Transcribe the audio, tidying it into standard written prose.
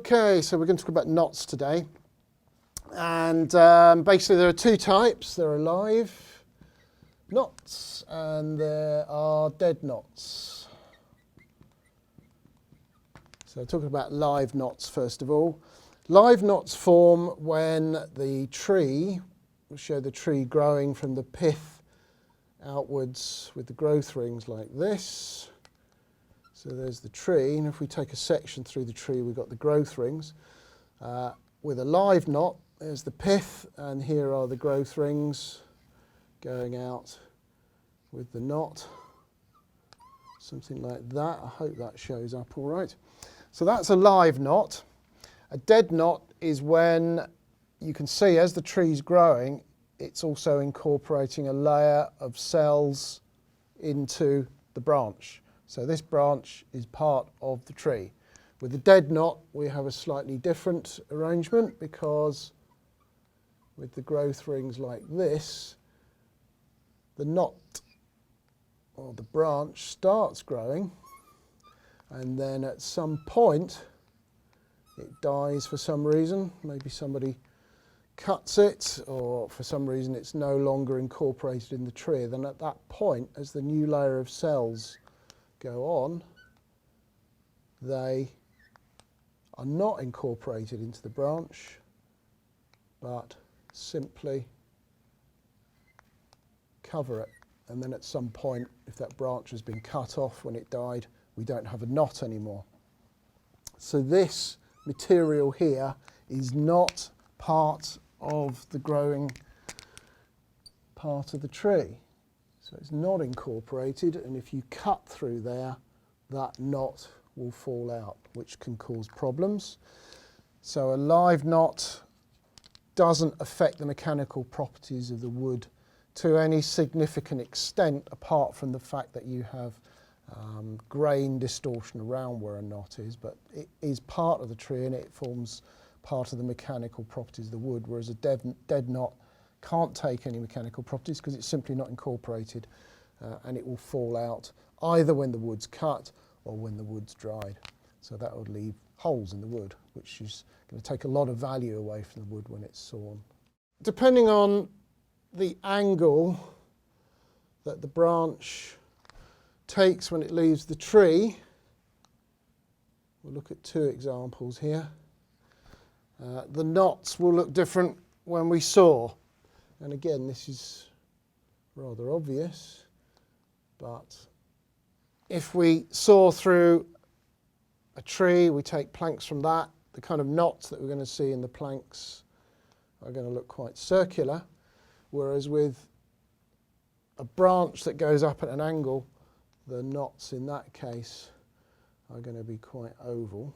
Okay, so we're going to talk about knots today. And basically there are two types. There are live knots and there are dead knots. So talking about live knots first of all. Live knots form when the tree, we'll show the tree growing from the pith outwards with the growth rings like this. So there's the tree, and if we take a section through the tree, we've got the growth rings. With a live knot, there's the pith, and here are the growth rings going out with the knot. Something like that. I hope that shows up all right. So that's a live knot. A dead knot is when you can see as the tree's growing, it's also incorporating a layer of cells into the branch. So this branch is part of the tree. With the dead knot, we have a slightly different arrangement because with the growth rings like this, the knot or the branch starts growing, and then at some point it dies for some reason. Maybe somebody cuts it, or for some reason it's no longer incorporated in the tree. Then at that point, as the new layer of cells go on, they are not incorporated into the branch, but simply cover it. And then at some point, if that branch has been cut off when it died, we don't have a knot anymore. So this material here is not part of the growing part of the tree. So it's not incorporated, and if you cut through there, that knot will fall out, which can cause problems. So a live knot doesn't affect the mechanical properties of the wood to any significant extent, apart from the fact that you have grain distortion around where a knot is, but it is part of the tree and it forms part of the mechanical properties of the wood, whereas a dead knot can't take any mechanical properties because it's simply not incorporated, and it will fall out either when the wood's cut or when the wood's dried. So that would leave holes in the wood, which is going to take a lot of value away from the wood when it's sawn. Depending on the angle that the branch takes when it leaves the tree, we'll look at two examples here. The knots will look different when we saw. And again, this is rather obvious, but if we saw through a tree, we take planks from that, the kind of knots that we're going to see in the planks are going to look quite circular, whereas with a branch that goes up at an angle, the knots in that case are going to be quite oval.